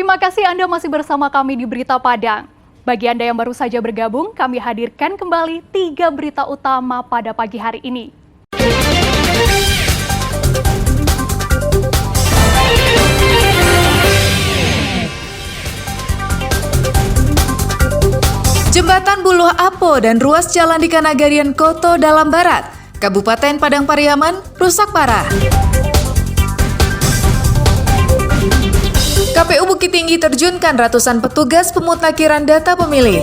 Terima kasih Anda masih bersama kami di Berita Padang. Bagi Anda yang baru saja bergabung, kami hadirkan kembali 3 berita utama pada pagi hari ini. Jembatan Buluh Apo dan ruas jalan di Kanagarian Koto Dalam Barat, Kabupaten Padang Pariaman, rusak parah. KPU Bukit Tinggi terjunkan ratusan petugas pemutakhiran data pemilih.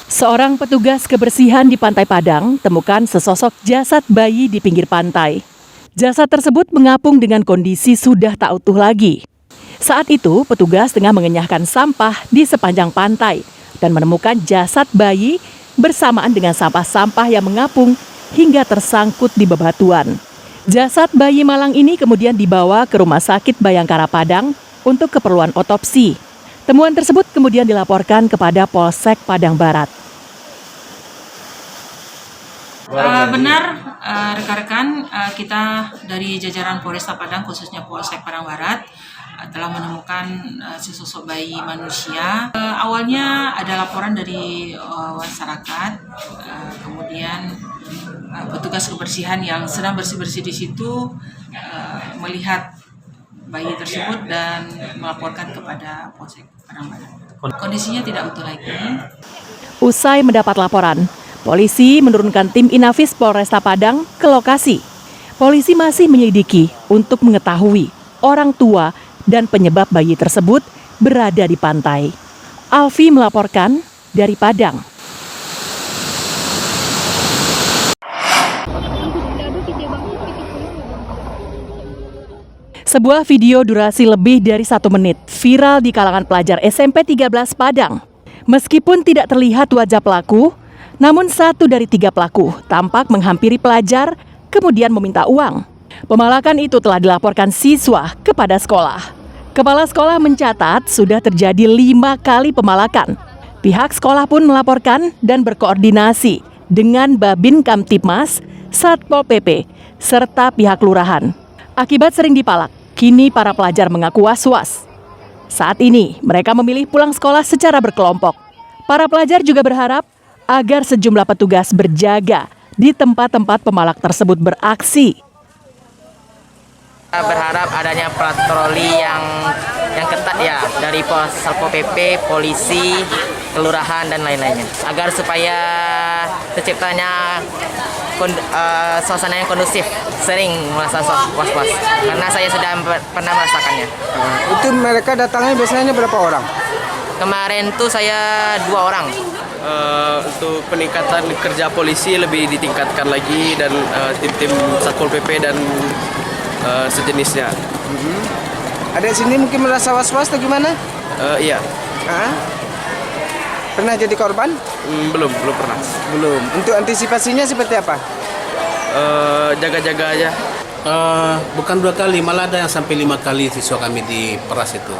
Seorang petugas kebersihan di Pantai Padang temukan sesosok jasad bayi di pinggir pantai. Jasad tersebut mengapung dengan kondisi sudah tak utuh lagi. Saat itu, petugas tengah mengenyahkan sampah di sepanjang pantai dan menemukan jasad bayi bersamaan dengan sampah-sampah yang mengapung hingga tersangkut di bebatuan. Jasad bayi malang ini kemudian dibawa ke Rumah Sakit Bayangkara Padang untuk keperluan otopsi. Temuan tersebut kemudian dilaporkan kepada Polsek Padang Barat. Benar, rekan-rekan, kita dari jajaran Polresta Padang, khususnya Polsek Padang Barat, telah menemukan sesosok bayi manusia. Awalnya ada laporan dari masyarakat, kemudian petugas kebersihan yang sedang bersih-bersih di situ melihat bayi tersebut dan melaporkan kepada Polsek Padang Barat. Kondisinya tidak utuh lagi. Usai mendapat laporan, polisi menurunkan tim Inafis Polresta Padang ke lokasi. Polisi masih menyelidiki untuk mengetahui orang tua dan penyebab bayi tersebut berada di pantai. Alfi melaporkan dari Padang. Sebuah video durasi lebih dari 1 menit viral di kalangan pelajar SMP 13 Padang. Meskipun tidak terlihat wajah pelaku, namun 1 dari 3 pelaku tampak menghampiri pelajar kemudian meminta uang. Pemalakan itu telah dilaporkan siswa kepada sekolah. Kepala sekolah mencatat sudah terjadi 5 kali pemalakan. Pihak sekolah pun melaporkan dan berkoordinasi dengan Babin Kamtibmas, Satpol PP, serta pihak lurahan. Akibat sering dipalak, kini para pelajar mengaku was-was. Saat ini, mereka memilih pulang sekolah secara berkelompok. Para pelajar juga berharap agar sejumlah petugas berjaga di tempat-tempat pemalak tersebut beraksi. Berharap adanya patroli yang ketat ya dari Satpol PP, polisi, kelurahan dan lain-lainnya agar supaya terciptanya suasana yang kondusif. Sering merasa was-was karena saya sudah pernah merasakannya. Itu mereka datangnya biasanya berapa orang? Kemarin tuh saya 2 orang. Untuk peningkatan kerja polisi lebih ditingkatkan lagi dan tim-tim Satpol PP dan sejenisnya. Ada sini mungkin merasa was-was atau gimana? Iya. Pernah jadi korban? Belum pernah. Belum. Untuk antisipasinya seperti apa? Jaga-jaga aja. Bukan 2 kali, malah ada yang sampai 5 kali siswa kami diperas itu.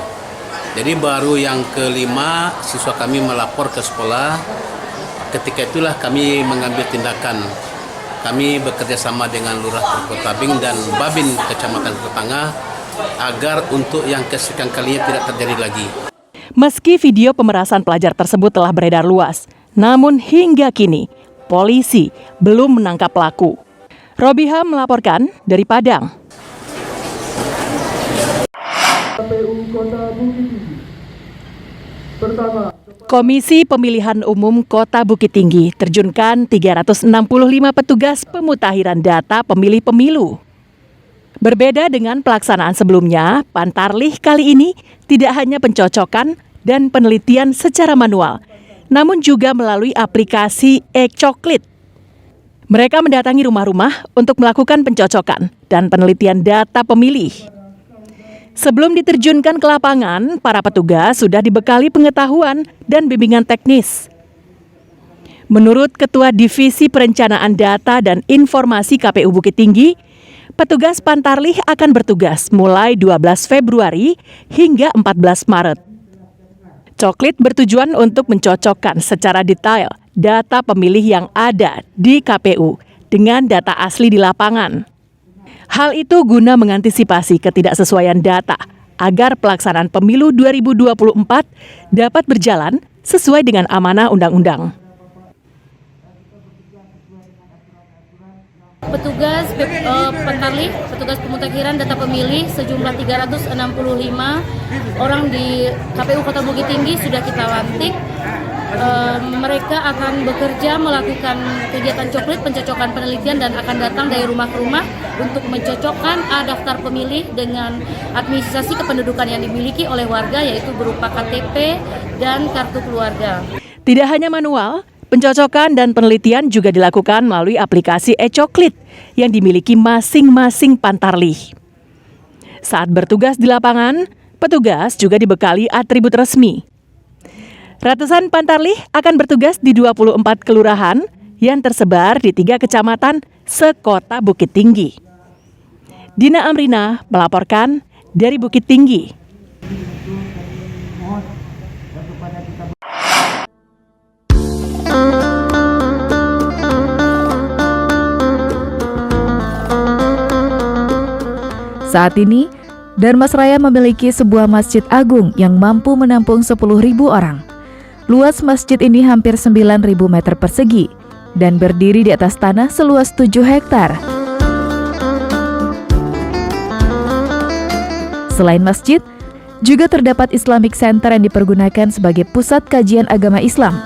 Jadi baru yang kelima siswa kami melapor ke sekolah. Ketika itulah kami mengambil tindakan. Kami bekerja sama dengan Lurah Kota Bing dan Babin Kecamatan Ketengah agar untuk yang kesekian kalinya tidak terjadi lagi. Meski video pemerasan pelajar tersebut telah beredar luas, namun hingga kini polisi belum menangkap pelaku. Robiham melaporkan dari Padang. Komisi Pemilihan Umum Kota Bukit Tinggi terjunkan 365 petugas pemutakhiran data pemilih pemilu. Berbeda dengan pelaksanaan sebelumnya, Pantarlih kali ini tidak hanya pencocokan dan penelitian secara manual, namun juga melalui aplikasi e-coklit. Mereka mendatangi rumah-rumah untuk melakukan pencocokan dan penelitian data pemilih. Sebelum diterjunkan ke lapangan, para petugas sudah dibekali pengetahuan dan bimbingan teknis. Menurut Ketua Divisi Perencanaan Data dan Informasi KPU Bukit Tinggi, petugas Pantarlih akan bertugas mulai 12 Februari hingga 14 Maret. Coklit bertujuan untuk mencocokkan secara detail data pemilih yang ada di KPU dengan data asli di lapangan. Hal itu guna mengantisipasi ketidaksesuaian data agar pelaksanaan pemilu 2024 dapat berjalan sesuai dengan amanah undang-undang. Petugas petugas pemutakhiran data pemilih sejumlah 365 orang di KPU Kota Bukit Tinggi sudah kita lantik. Mereka akan bekerja melakukan kegiatan coklit, pencocokan penelitian, dan akan datang dari rumah ke rumah untuk mencocokkan daftar pemilih dengan administrasi kependudukan yang dimiliki oleh warga, yaitu berupa KTP dan kartu keluarga. Tidak hanya manual, pencocokan dan penelitian juga dilakukan melalui aplikasi e-coklit yang dimiliki masing-masing Pantarlih. Saat bertugas di lapangan, petugas juga dibekali atribut resmi. Ratusan Pantarlih akan bertugas di 24 kelurahan yang tersebar di 3 kecamatan sekota Bukit Tinggi. Dina Amrina melaporkan dari Bukit Tinggi. Saat ini, Darmasraya memiliki sebuah masjid agung yang mampu menampung 10.000 orang. Luas masjid ini hampir 9.000 meter persegi dan berdiri di atas tanah seluas 7 hektar. Selain masjid, juga terdapat Islamic Center yang dipergunakan sebagai pusat kajian agama Islam.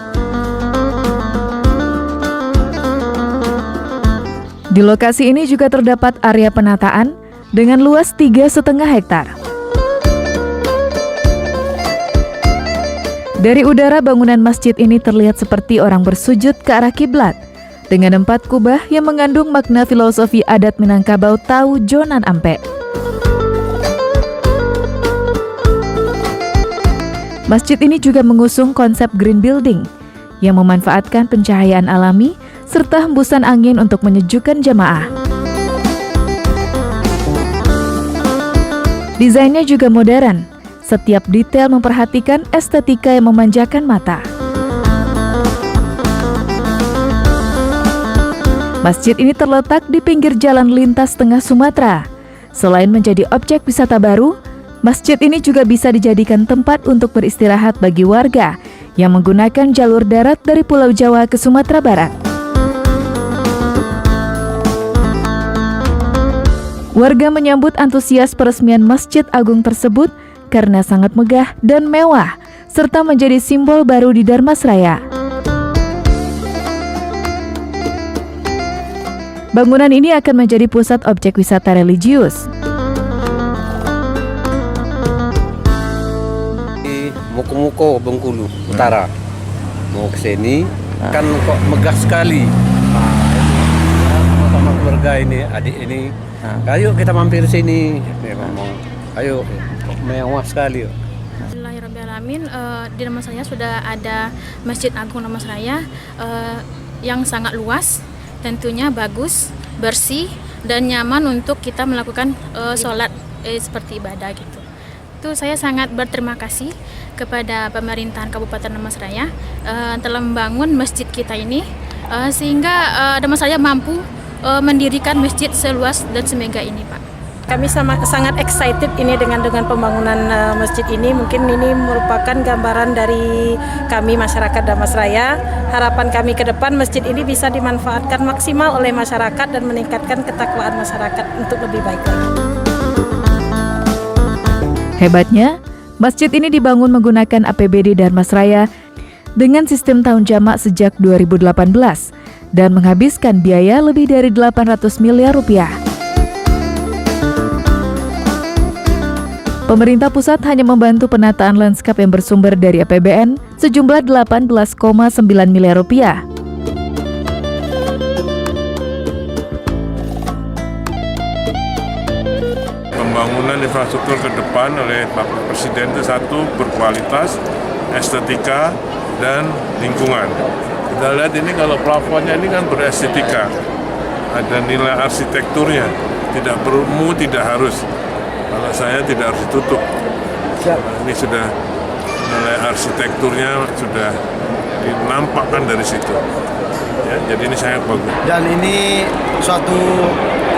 Di lokasi ini juga terdapat area penataan dengan luas 3,5 hektar. Dari udara, bangunan masjid ini terlihat seperti orang bersujud ke arah kiblat dengan 4 kubah yang mengandung makna filosofi adat Minangkabau Tau Jonan Ampe. Masjid ini juga mengusung konsep green building yang memanfaatkan pencahayaan alami serta hembusan angin untuk menyejukkan jamaah. Desainnya juga modern. Setiap detail memperhatikan estetika yang memanjakan mata. Masjid ini terletak di pinggir jalan lintas tengah Sumatera. Selain menjadi objek wisata baru, masjid ini juga bisa dijadikan tempat untuk beristirahat bagi warga yang menggunakan jalur darat dari Pulau Jawa ke Sumatera Barat. Warga menyambut antusias peresmian Masjid Agung tersebut karena sangat megah dan mewah, serta menjadi simbol baru di Darmasraya. Bangunan ini akan menjadi pusat objek wisata religius. Di Muko-Muko, Bengkulu Utara, mau ke sini kan kok megah sekali. Sama keluarga ini, adik ini, ayo kita mampir sini. Dia ngomong, ayo. Mewah sekali. Alhamdulillahirrahmanirrahim, di Darmasraya sudah ada Masjid Agung Darmasraya yang sangat luas, tentunya bagus, bersih, dan nyaman untuk kita melakukan sholat seperti ibadah gitu. Itu saya sangat berterima kasih kepada pemerintahan Kabupaten Darmasraya telah membangun masjid kita ini sehingga Darmasraya mampu mendirikan masjid seluas dan semegah ini, Pak. Kami sangat excited ini dengan pembangunan masjid ini. Mungkin ini merupakan gambaran dari kami masyarakat Darmasraya. Harapan kami ke depan masjid ini bisa dimanfaatkan maksimal oleh masyarakat dan meningkatkan ketakwaan masyarakat untuk lebih baik lagi. Hebatnya, masjid ini dibangun menggunakan APBD Darmasraya dengan sistem tahun jamak sejak 2018 dan menghabiskan biaya lebih dari 800 miliar rupiah. Pemerintah pusat hanya membantu penataan lanskap yang bersumber dari APBN sejumlah 18,9 miliar rupiah. Pembangunan infrastruktur ke depan oleh Pak Presiden itu satu, berkualitas, estetika, dan lingkungan. Kita lihat ini kalau plafonnya ini kan berestetika, ada nilai arsitekturnya, tidak perlu, tidak harus. Kalau saya tidak harus ditutup. Ini sudah nilai arsitekturnya sudah dinampakkan dari situ. Ya, jadi ini sangat bagus. Dan ini suatu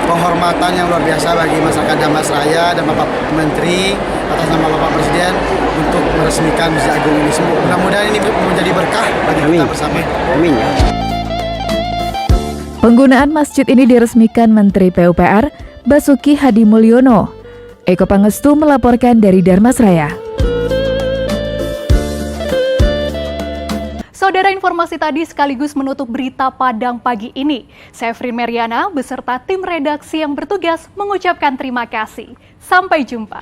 penghormatan yang luar biasa bagi masyarakat Damasraya dan Bapak Menteri atas nama Bapak Presiden untuk meresmikan Masjid Agung ini. Mudah-mudahan ini menjadi berkah bagi kita bersama. Amin. Penggunaan masjid ini diresmikan Menteri PUPR Basuki Hadi Mulyono. Eko Pangestu melaporkan dari Darmasraya. Saudara, informasi tadi sekaligus menutup berita Padang pagi ini. Saya Frin Meriana beserta tim redaksi yang bertugas mengucapkan terima kasih. Sampai jumpa.